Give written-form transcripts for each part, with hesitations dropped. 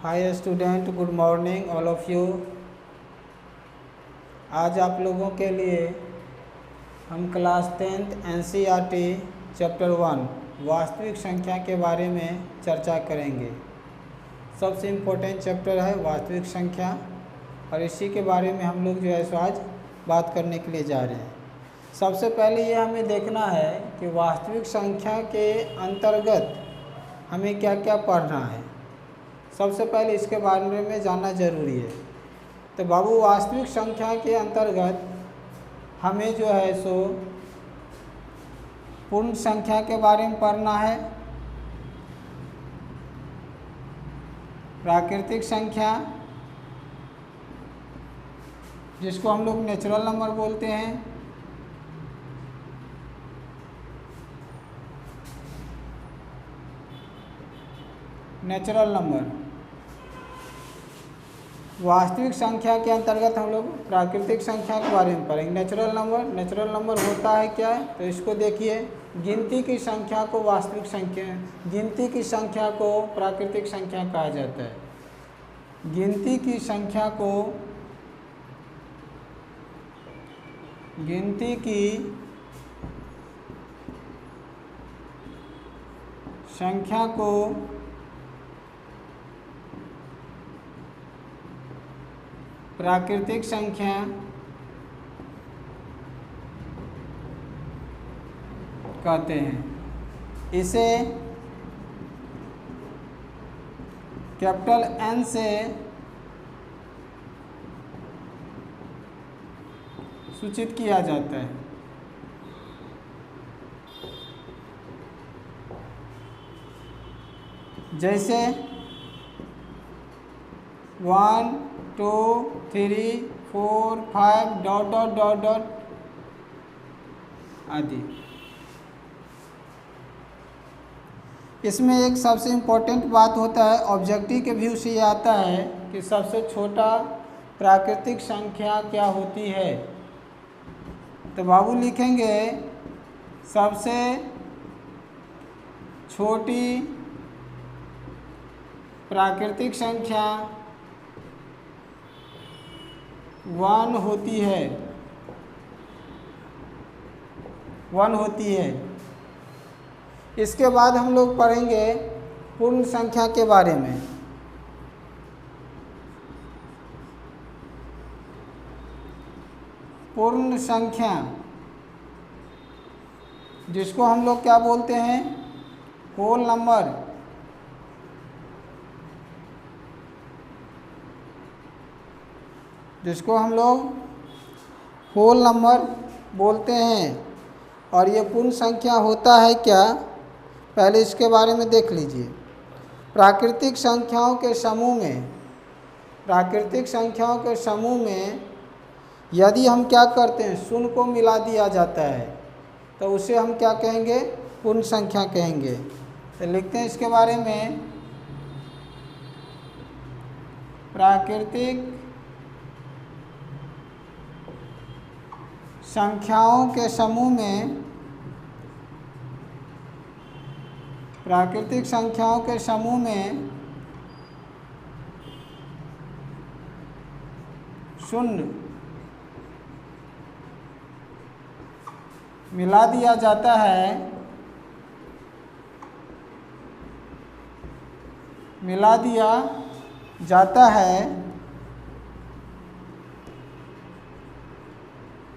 Hi student, good morning all of you. आज आप लोगों के लिए हम क्लास 10th NCERT चैप्टर 1 वास्तविक संख्या के बारे में चर्चा करेंगे। सबसे इम्पोर्टेंट चैप्टर है वास्तविक संख्या और इसी के बारे में हम लोग जो है सो आज बात करने के लिए जा रहे हैं। सबसे पहले ये हमें देखना है कि वास्तविक संख्या के अंतर्गत हमें क्या क्या पढ़ना है। सबसे पहले इसके बारे में जानना जरूरी है। तो बाबू, वास्तविक संख्या के अंतर्गत हमें जो है सो पूर्ण संख्या के बारे में पढ़ना है, प्राकृतिक संख्या जिसको हम लोग नेचुरल नंबर बोलते हैं, नेचुरल नंबर। वास्तविक संख्या के अंतर्गत हम लोग प्राकृतिक संख्या के बारे में पढ़ेंगे। नेचुरल नंबर होता है क्या है, तो इसको देखिए। गिनती की संख्या को वास्तविक संख्या, गिनती की संख्या को प्राकृतिक संख्या कहा जाता है। गिनती की संख्या को, गिनती की संख्या को प्राकृतिक संख्या कहते हैं। इसे कैपिटल N से सूचित किया जाता है। जैसे 1 2 3 4 5 डॉट डॉट डॉट डॉट आदि। इसमें एक सबसे इम्पोर्टेंट बात होता है, ऑब्जेक्टिव के व्यू से ये आता है कि सबसे छोटा प्राकृतिक संख्या क्या होती है। तो बाबू लिखेंगे सबसे छोटी प्राकृतिक संख्या 1 होती है, 1 होती है। इसके बाद हम लोग पढ़ेंगे पूर्ण संख्या के बारे में। पूर्ण संख्या जिसको हम लोग क्या बोलते हैं, होल नंबर। जिसको हम लोग होल नंबर बोलते हैं। और ये पूर्ण संख्या होता है क्या, पहले इसके बारे में देख लीजिए। प्राकृतिक संख्याओं के समूह में, प्राकृतिक संख्याओं के समूह में यदि हम क्या करते हैं, शून्य को मिला दिया जाता है, तो उसे हम क्या कहेंगे, पूर्ण संख्या कहेंगे। तो लिखते हैं इसके बारे में, प्राकृतिक संख्याओं के समूह में, प्राकृतिक संख्याओं के समूह में शून्य मिला दिया जाता है, मिला दिया जाता है,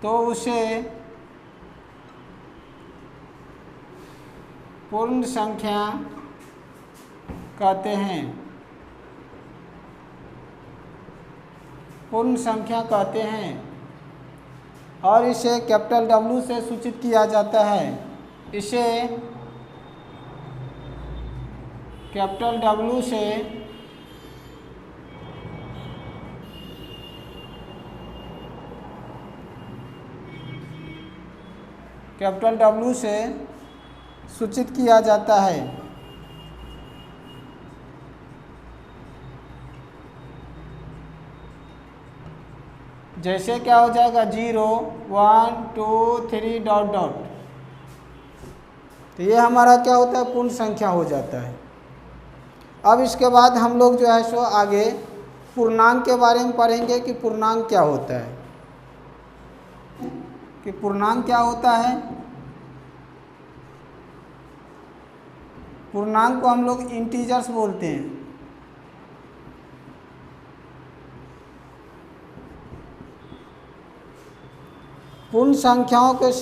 तो उसे पूर्ण संख्या कहते हैं, पूर्ण संख्या कहते हैं। और इसे कैपिटल W से सूचित किया जाता है। इसे कैपिटल W से कैपिटल W से सूचित किया जाता है। जैसे क्या हो जाएगा, 0 1 2 3 डॉट डॉट। तो ये हमारा क्या होता है, पूर्ण संख्या हो जाता है। अब इसके बाद हम लोग जो है सो आगे पूर्णांक के बारे में पढ़ेंगे कि पूर्णांक क्या होता है, कि पूर्णांक क्या होता है। पूर्णांक को हम लोग इंटीजर्स बोलते हैं। पूर्ण संख्याओं के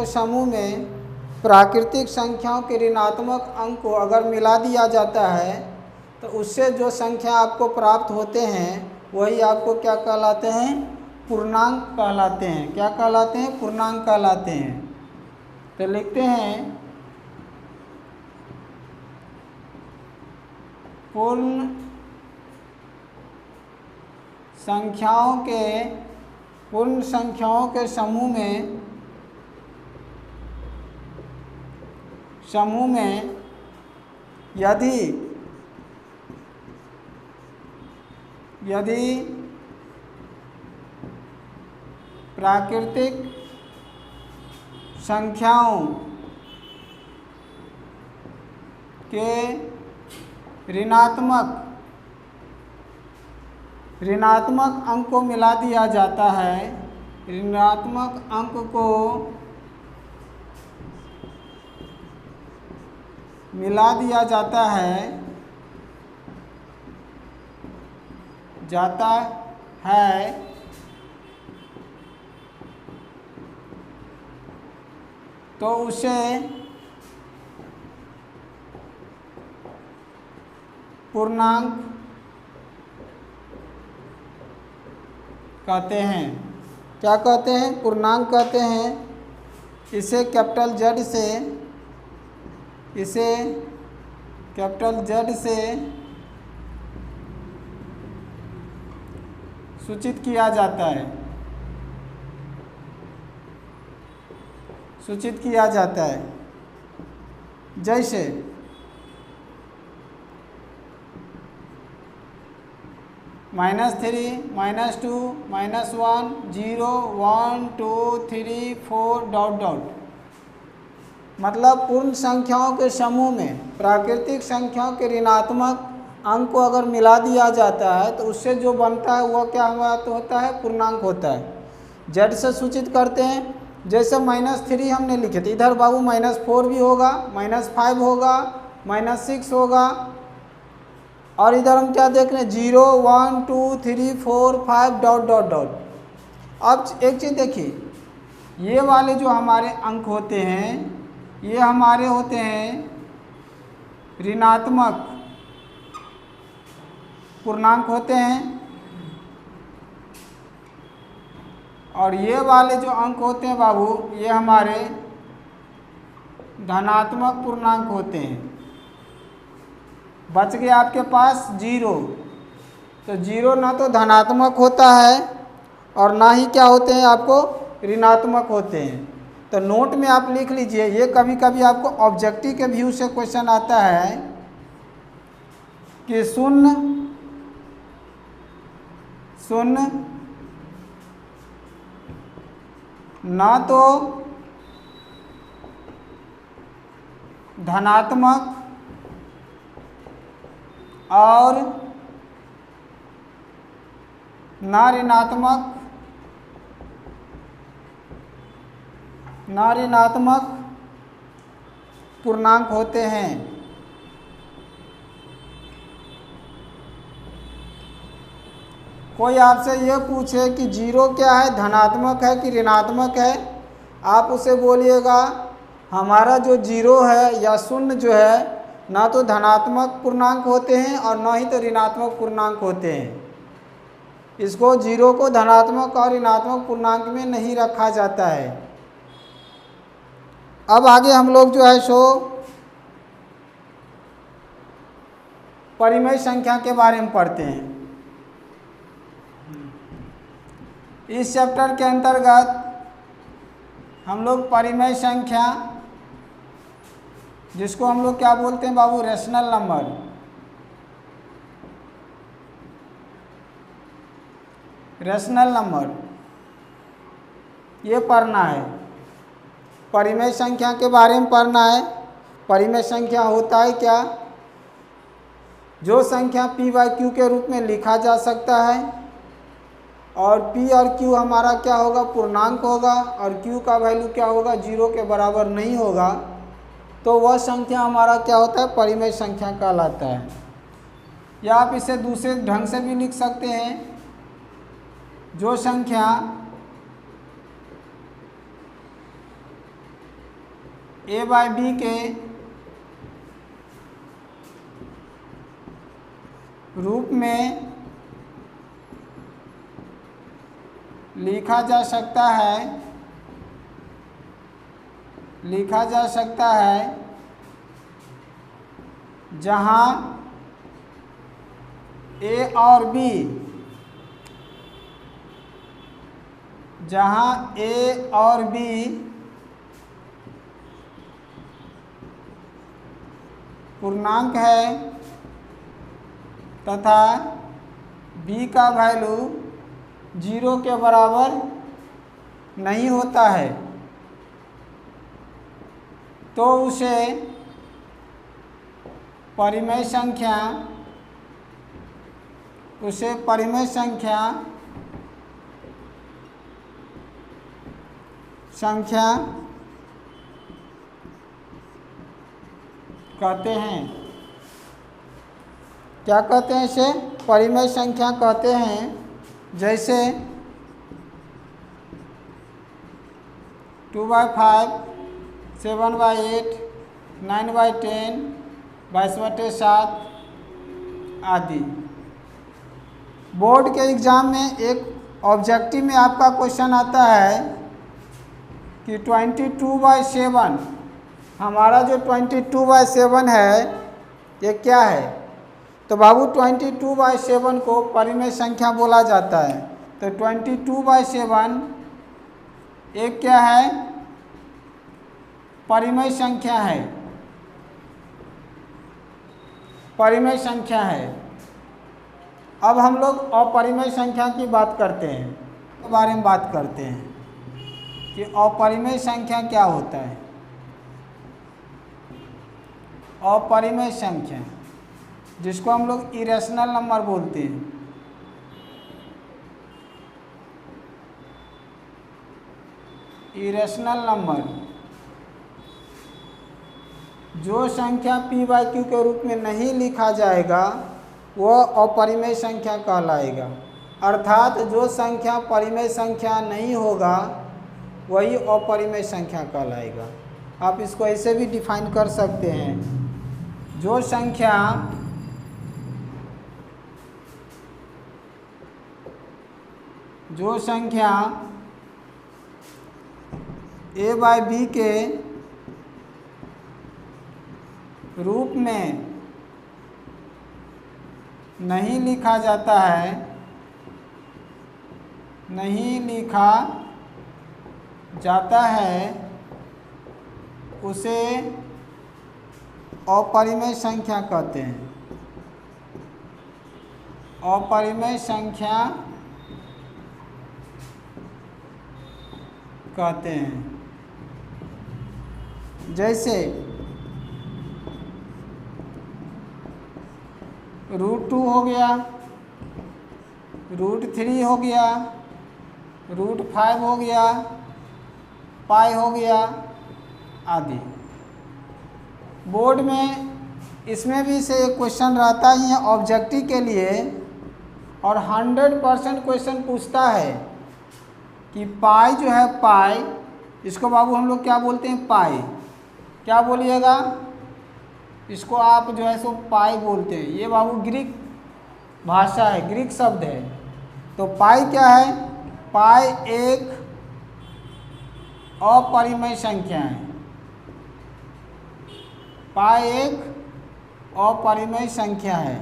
समूह में प्राकृतिक संख्याओं के ऋणात्मक अंक को अगर मिला दिया जाता है तो उससे जो संख्या आपको प्राप्त होते हैं वही आपको क्या कहलाते हैं, पूर्णांक कहलाते हैं। क्या कहलाते हैं, पूर्णांक कहलाते हैं। तो लिखते हैं पूर्ण संख्याओं के समूह में यदि प्राकृतिक संख्याओं के ऋणात्मक अंक को मिला दिया जाता है, ऋणात्मक अंक को मिला दिया जाता है तो उसे पूर्णांक कहते हैं। क्या कहते हैं, पूर्णांक कहते हैं। इसे कैपिटल जेड से सूचित किया जाता है। जैसे -3, -2, -1, 0, 1, 2, 3, 4 ... मतलब पूर्ण संख्याओं के समूह में प्राकृतिक संख्याओं के ऋणात्मक अंक को अगर मिला दिया जाता है तो उससे जो बनता है वह क्या होता है, पूर्णांक होता है। जेड से सूचित करते हैं। जैसे -3 हमने लिखे थे, इधर बाबू -4 भी होगा, -5 होगा, -6 होगा, और इधर हम क्या देख रहे हैं, 0, 1, 2, 3, 4, 5 ... अब एक चीज़ देखिए, ये वाले जो हमारे अंक होते हैं ये हमारे होते हैं ऋणात्मक पूर्णांक होते हैं, और ये वाले जो अंक होते हैं बाबू ये हमारे धनात्मक पूर्णांक होते हैं। बच गया आपके पास 0। तो 0 ना तो धनात्मक होता है और ना ही क्या होते हैं, आपको ऋणात्मक होते हैं। तो नोट में आप लिख लीजिए, ये कभी कभी आपको ऑब्जेक्टिव के व्यू से क्वेश्चन आता है कि शून्य ना तो धनात्मक और ना ऋणात्मक पूर्णांक होते हैं। कोई आपसे ये पूछे कि 0 क्या है, धनात्मक है कि ऋणात्मक है, आप उसे बोलिएगा हमारा जो 0 है या शून्य जो है ना तो धनात्मक पूर्णांक होते हैं और ना ही तो ऋणात्मक पूर्णांक होते हैं। इसको 0 को धनात्मक और ऋणात्मक पूर्णांक में नहीं रखा जाता है। अब आगे हम लोग जो है सो परिमेय संख्या के बारे में पढ़ते हैं। इस चैप्टर के अंतर्गत हम लोग परिमेय संख्या, जिसको हम लोग क्या बोलते हैं बाबू, रेशनल नंबर, ये पढ़ना है। परिमेय संख्या के बारे में पढ़ना है। परिमेय संख्या होता है क्या? जो संख्या p बाई क्यू के रूप में लिखा जा सकता है और p और q हमारा क्या होगा? पूर्णांक होगा और q का वैल्यू क्या होगा? 0 के बराबर नहीं होगा, तो वह संख्या हमारा क्या होता है? परिमेय संख्या कहलाता है। या आप इसे दूसरे ढंग से भी लिख सकते हैं, जो संख्या a बाई बी के रूप में लिखा जा सकता है, जहां a और b पूर्णांक है तथा b का वैल्यू 0 के बराबर नहीं होता है, तो उसे परिमेय संख्या कहते हैं। क्या कहते हैं? इसे परिमेय संख्या कहते हैं। जैसे 2/5, 7/8, 9/10, 22/7 आदि। बोर्ड के एग्ज़ाम में एक ऑब्जेक्टिव में आपका क्वेश्चन आता है कि 22/7, हमारा जो 22/7 है ये क्या है? तो बाबू 22/7 को परिमेय संख्या बोला जाता है। तो 22/7 एक क्या है? परिमेय संख्या है, परिमेय संख्या है। अब हम लोग अपरिमेय संख्या की बात करते हैं, के बारे में बात करते हैं कि अपरिमेय संख्या क्या होता है। अपरिमेय संख्या, जिसको हम लोग इरेशनल नंबर बोलते हैं। इरेशनल नंबर, जो संख्या p बाई क्यू के रूप में नहीं लिखा जाएगा वह अपरिमेय संख्या कहलाएगा। अर्थात जो संख्या परिमेय संख्या नहीं होगा वही अपरिमेय संख्या कहलाएगा। आप इसको ऐसे भी डिफाइन कर सकते हैं, जो संख्या a बाई बी के रूप में नहीं लिखा जाता है, उसे अपरिमेय संख्या कहते हैं। अपरिमेय संख्या कहते हैं। जैसे √2 हो गया, √3 हो गया, √5 हो गया, पाई हो गया आदि। बोर्ड में इसमें भी से एक क्वेश्चन रहता ही है ऑब्जेक्टिव के लिए, और 100% क्वेश्चन पूछता है कि पाई जो है, पाई, इसको बाबू हम लोग क्या बोलते हैं? पाई। क्या बोलिएगा? इसको आप जो है सो पाई बोलते हैं। ये बाबू ग्रीक भाषा है, ग्रीक शब्द है। तो पाई क्या है? पाई एक अपरिमेय संख्या है। पाई एक अपरिमेय संख्या है।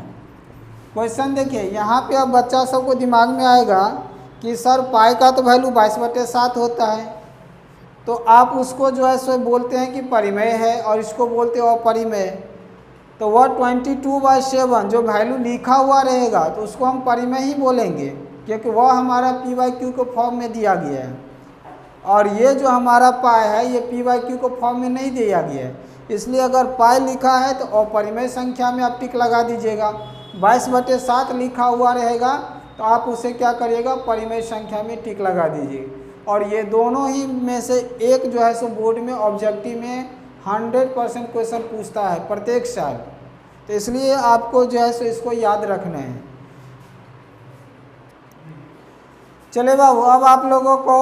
क्वेश्चन देखिए, यहाँ पे अब बच्चा सबको दिमाग में आएगा कि सर पाई का तो वैल्यू 22/7 होता है, तो आप उसको जो है सो बोलते हैं कि परिमेय है और इसको बोलते हो अपरिमेय। तो वह 22/7 जो वैल्यू लिखा हुआ रहेगा तो उसको हम परिमेय ही बोलेंगे, क्योंकि वह हमारा p बाई क्यू को फॉर्म में दिया गया है। और ये जो हमारा पाई है ये p बाई क्यू को फॉर्म में नहीं दिया गया है, इसलिए अगर पाई लिखा है तो अपरिमेय संख्या में आप टिक लगा दीजिएगा। 22/7 लिखा हुआ रहेगा तो आप उसे क्या करिएगा, परिमेय संख्या में टिक लगा दीजिए। और ये दोनों ही में से एक जो है सो बोर्ड में ऑब्जेक्टिव में 100% क्वेश्चन पूछता है प्रत्येक साल, तो इसलिए आपको जो है सो इसको याद रखना है। चले बाबू, अब आप लोगों को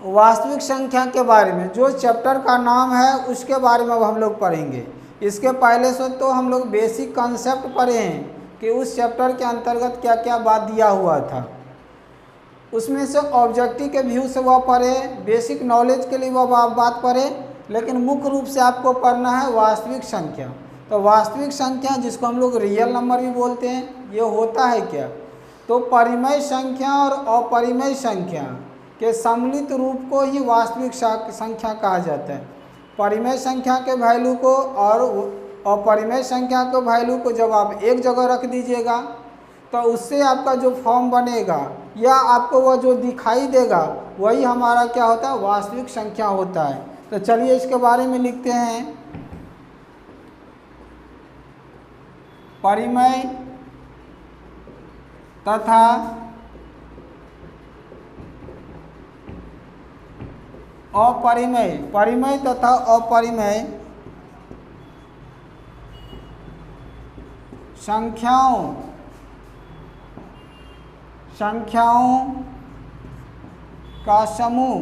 वास्तविक संख्या के बारे में, जो चैप्टर का नाम है उसके बारे में अब हम लोग पढ़ेंगे। इसके पहले से तो हम लोग बेसिक कॉन्सेप्ट पढ़े हैं कि उस चैप्टर के अंतर्गत क्या क्या बात दिया हुआ था, उसमें से ऑब्जेक्टिव के व्यू से वह पढ़े, बेसिक नॉलेज के लिए वह बात पढ़े, लेकिन मुख्य रूप से आपको पढ़ना है वास्तविक संख्या। तो वास्तविक संख्या जिसको हम लोग रियल नंबर भी बोलते हैं, ये होता है क्या? तो परिमेय संख्या और अपरिमेय संख्या के सम्मिलित रूप को ही वास्तविक संख्या कहा जाता है। परिमेय संख्या के वैल्यू को और अपरिमेय संख्या के वैल्यू को जब आप एक जगह रख दीजिएगा तो उससे आपका जो फॉर्म बनेगा या आपको वह जो दिखाई देगा वही हमारा क्या होता है, वास्तविक संख्या होता है। तो चलिए इसके बारे में लिखते हैं। परिमेय तथा अपरिमेय, परिमेय तथा अपरिमेय संख्याओं का समूह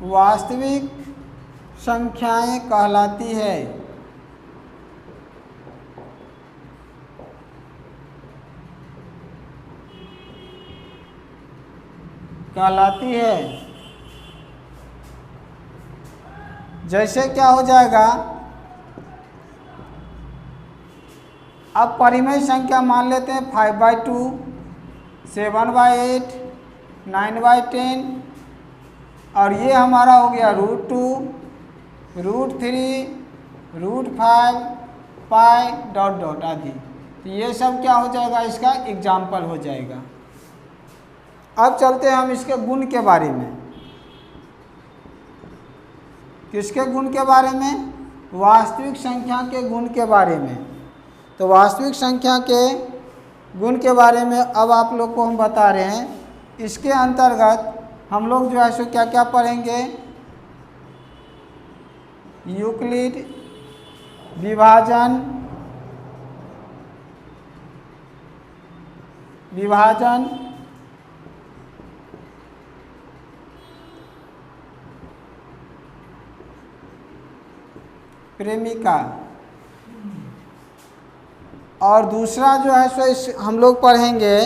वास्तविक संख्याएं कहलाती है। जैसे क्या हो जाएगा, अब परिमेय संख्या मान लेते हैं 5/2, 7/8, 9/10 और ये हमारा हो गया √2, √3, √5, पाई डॉट डॉट आदि। तो ये सब क्या हो जाएगा, इसका एग्जाम्पल हो जाएगा। अब चलते हैं हम इसके गुण के बारे में। किसके गुण के बारे में? वास्तविक संख्या के गुण के बारे में। तो वास्तविक संख्या के गुण के बारे में अब आप लोग को हम बता रहे हैं। इसके अंतर्गत हम लोग जो है सो क्या क्या पढ़ेंगे, यूक्लिड विभाजन प्रेमिका, और दूसरा जो है सो हम लोग पढ़ेंगे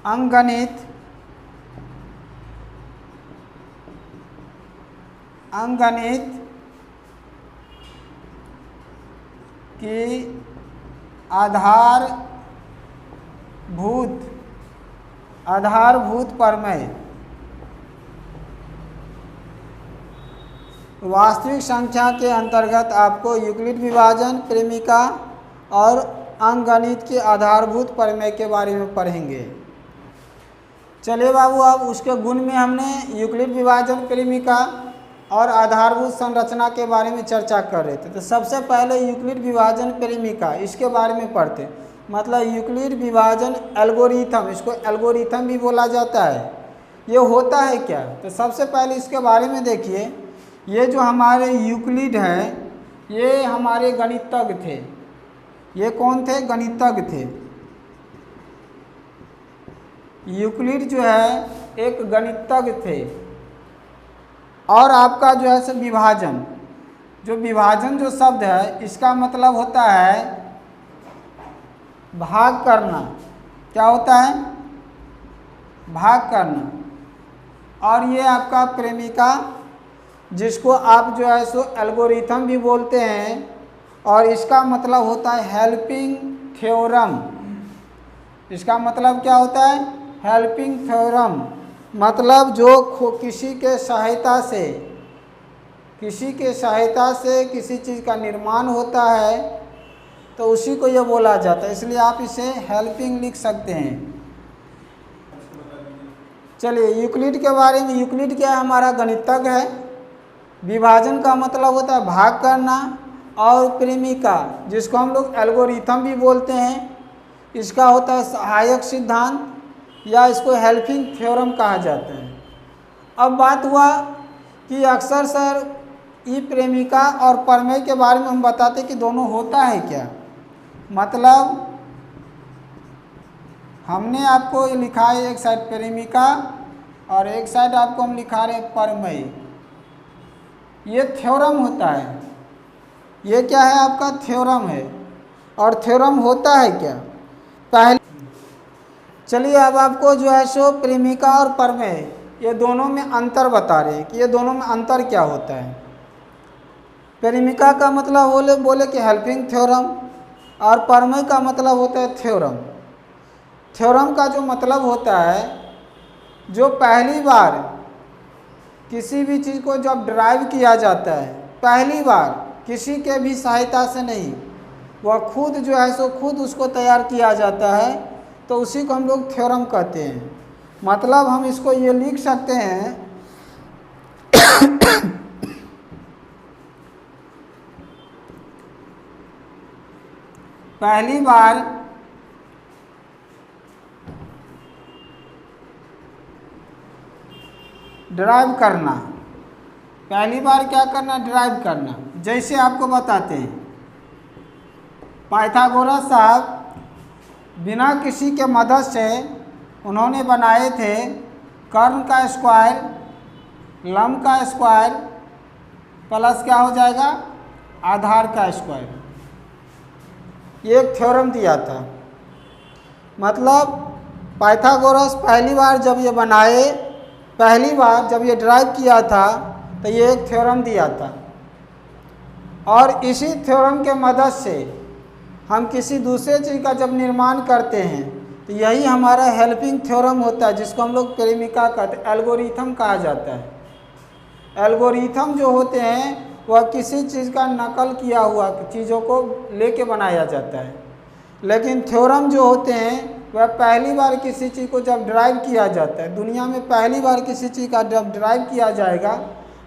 अंकगणित की आधारभूत प्रमेय। वास्तविक संख्या के अंतर्गत आपको यूक्लिड विभाजन, प्रेमिका और अंकगणित के आधारभूत प्रमेय के बारे में पढ़ेंगे। चलिए बाबू, अब उसके गुण में हमने यूक्लिड विभाजन, प्रेमिका और आधारभूत संरचना के बारे में चर्चा कर रहे थे। तो सबसे पहले यूक्लिड विभाजन, प्रेमिका, इसके बारे में पढ़ते। मतलब यूक्लिड विभाजन एल्गोरिथम, इसको एल्गोरिथम भी बोला जाता है। ये होता है क्या? तो सबसे पहले इसके बारे में देखिए। ये जो हमारे यूक्लिड है, ये हमारे गणितज्ञ थे। ये कौन थे? गणितज्ञ थे। यूक्लिड जो है एक गणितज्ञ थे। और आपका जो है सो विभाजन, जो विभाजन जो शब्द है इसका मतलब होता है भाग करना। क्या होता है? भाग करना। और ये आपका प्रेमिका, जिसको आप जो है सो एल्गोरिथम भी बोलते हैं, और इसका मतलब होता है हेल्पिंग थ्योरम। इसका मतलब क्या होता है? Helping theorem. मतलब जो किसी के सहायता से किसी चीज़ का निर्माण होता है तो उसी को यह बोला जाता है। इसलिए आप इसे हेल्पिंग लिख सकते हैं। चलिए यूक्लिड के बारे में, यूक्लिड क्या है, हमारा गणितज्ञ है। विभाजन का मतलब होता है भाग करना, और प्रेमिका जिसको हम लोग एल्गोरिथम भी बोलते हैं, इसका होता है सहायक सिद्धांत या इसको हेल्पिंग थ्योरम कहा जाता है। अब बात हुआ कि अक्सर सर ई प्रेमिका और प्रमेय के बारे में हम बताते कि दोनों होता है क्या, मतलब हमने आपको ये लिखा है एक साइड प्रेमिका और एक साइड आपको हम लिखा रहे प्रमेय, ये थ्योरम होता है। ये क्या है, आपका थ्योरम है। और थ्योरम होता है क्या, पहले चलिए अब आपको जो है सो प्रेमिका और प्रमेय ये दोनों में अंतर बता रहे हैं कि ये दोनों में अंतर क्या होता है। प्रेमिका का मतलब बोले कि हेल्पिंग थ्योरम, और प्रमेय का मतलब होता है थ्योरम। थ्योरम का जो मतलब होता है, जो पहली बार किसी भी चीज़ को जब ड्राइव किया जाता है, पहली बार किसी के भी सहायता से नहीं, वह खुद जो है सो खुद उसको तैयार किया जाता है, तो उसी को हम लोग थ्योरम कहते हैं। मतलब हम इसको ये लिख सकते हैं पहली बार ड्राइव करना, पहली बार क्या करना, ड्राइव करना। जैसे आपको बताते हैं, पाइथागोरस साहब बिना किसी के मदद से उन्होंने बनाए थे कर्ण का स्क्वायर लंब का स्क्वायर प्लस क्या हो जाएगा, आधार का स्क्वायर। ये एक थ्योरम दिया था। मतलब पाइथागोरस पहली बार जब ये बनाए, पहली बार जब ये ड्राइव किया था, तो ये एक थ्योरम दिया था। और इसी थ्योरम के मदद से हम किसी दूसरे चीज़ का जब निर्माण करते हैं, तो यही हमारा हेल्पिंग थ्योरम होता है, जिसको हम लोग प्रेमिका कहते हैं, एल्गोरिथम कहा जाता है। एल्गोरिथम जो होते हैं वह किसी चीज़ का नकल किया हुआ चीज़ों को लेके बनाया जाता है। लेकिन थ्योरम जो होते हैं वह पहली बार किसी चीज़ को जब ड्राइव किया जाता है, दुनिया में पहली बार किसी चीज़ का जब ड्राइव किया जाएगा,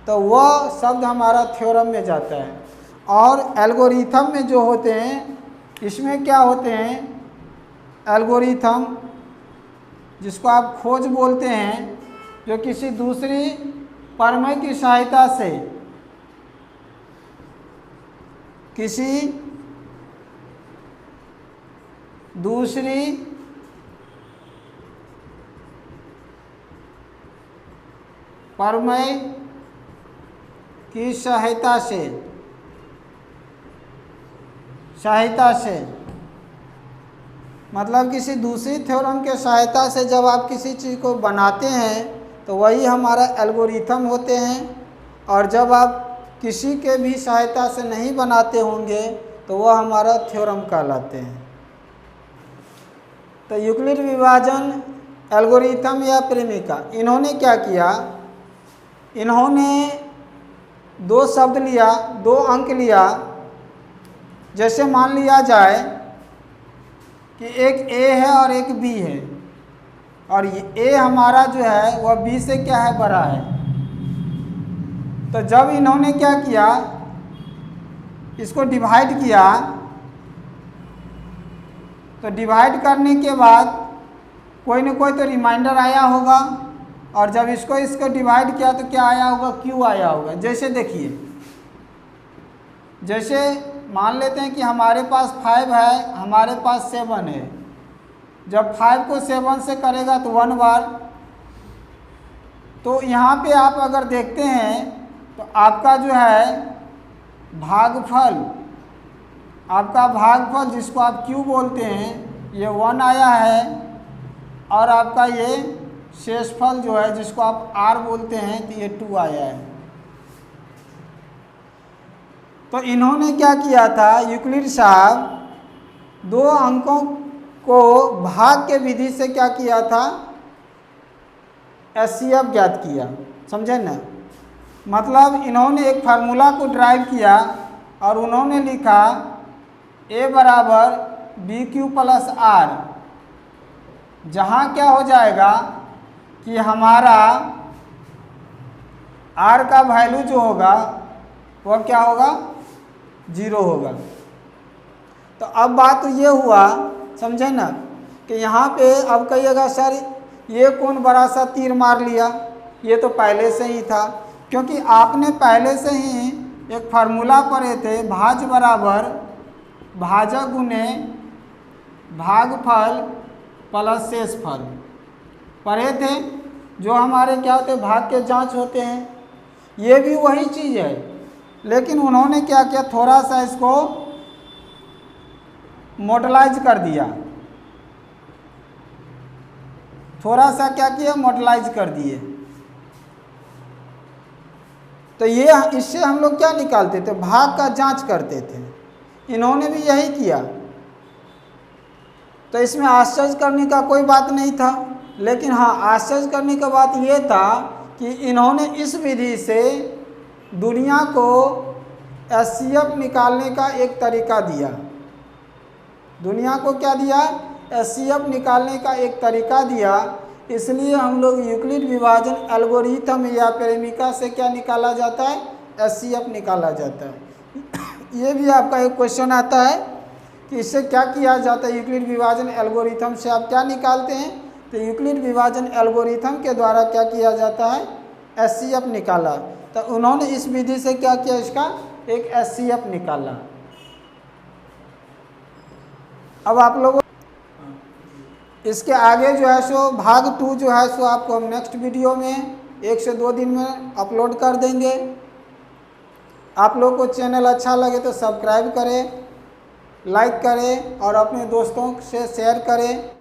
तो वह शब्द हमारा थ्योरम में जाता है। और एल्गोरिथम में जो होते हैं, इसमें क्या होते हैं, एल्गोरिथम जिसको आप खोज बोलते हैं, जो किसी दूसरी प्रमेय की सहायता से किसी दूसरी प्रमेय की सहायता से मतलब किसी दूसरी थ्योरम के सहायता से जब आप किसी चीज़ को बनाते हैं, तो वही हमारा एल्गोरिथम होते हैं। और जब आप किसी के भी सहायता से नहीं बनाते होंगे, तो वह हमारा थ्योरम कहलाते हैं। तो यूक्लिड विभाजन, एल्गोरिथम या प्रेमिका, इन्होंने क्या किया, इन्होंने दो शब्द लिया, दो अंक लिया। जैसे मान लिया जाए कि एक ए है और एक बी है, और ये ए हमारा जो है वह बी से क्या है, बड़ा है। तो जब इन्होंने क्या किया, इसको डिवाइड किया, तो डिवाइड करने के बाद कोई न कोई तो रिमाइंडर आया होगा, और जब इसको डिवाइड किया तो क्या आया होगा, क्यू आया होगा। जैसे देखिए, जैसे मान लेते हैं कि हमारे पास 5 है, हमारे पास 7 है। जब 5 को 7 से करेगा तो 1 बार। तो यहाँ पे आप अगर देखते हैं, तो आपका जो है भागफल, आपका भागफल जिसको आप क्यू बोलते हैं, ये 1 आया है। और आपका ये शेषफल जो है जिसको आप आर बोलते हैं, तो ये 2 आया है। तो इन्होंने क्या किया था, यूक्लिड साहब दो अंकों को भाग के विधि से क्या किया था, एचसीएफ ज्ञात किया। समझे ना, मतलब इन्होंने एक फार्मूला को ड्राइव किया और उन्होंने लिखा ए बराबर बी क्यू प्लस आर, जहाँ क्या हो जाएगा, कि हमारा r का वैल्यू जो होगा वह क्या होगा, 0 होगा। तो अब बात तो ये हुआ, समझे ना, कि यहाँ पे अब कहिएगा सर ये कौन बड़ा सा तीर मार लिया, ये तो पहले से ही था, क्योंकि आपने पहले से ही एक फार्मूला पढ़े थे, भाज बराबर भाजक गुने भागफल प्लस शेषफल पढ़े थे, जो हमारे क्या होते हैं, भाग के जांच होते हैं। ये भी वही चीज़ है, लेकिन उन्होंने क्या किया, थोड़ा सा इसको मॉडलाइज कर दिया, थोड़ा सा क्या किया, मॉडलाइज कर दिए। तो ये इससे हम लोग क्या निकालते थे, भाग का जांच करते थे, इन्होंने भी यही किया। तो इसमें आश्चर्य करने का कोई बात नहीं था, लेकिन हाँ आश्चर्य करने का बात ये था कि इन्होंने इस विधि से दुनिया को एचसीएफ निकालने का एक तरीका दिया। दुनिया को क्या दिया, एचसीएफ निकालने का एक तरीका दिया। इसलिए हम लोग यूक्लिड विभाजन एल्गोरिथम या प्रेमिका से क्या निकाला जाता है, एचसीएफ निकाला जाता है। ये भी आपका एक क्वेश्चन आता है कि इससे क्या किया जाता है, यूक्लिड विभाजन एल्गोरिथम से आप क्या निकालते हैं। तो यूक्लिड विभाजन एल्गोरिथम के द्वारा क्या किया जाता है, एचसीएफ निकाला। तो उन्होंने इस विधि से क्या किया, इसका एक एचसीएफ निकाला। अब आप लोगों इसके आगे जो है सो भाग 2 जो है सो आपको हम नेक्स्ट वीडियो में 1 से 2 दिन में अपलोड कर देंगे। आप लोग को चैनल अच्छा लगे तो सब्सक्राइब करें, लाइक करें और अपने दोस्तों से शेयर करें।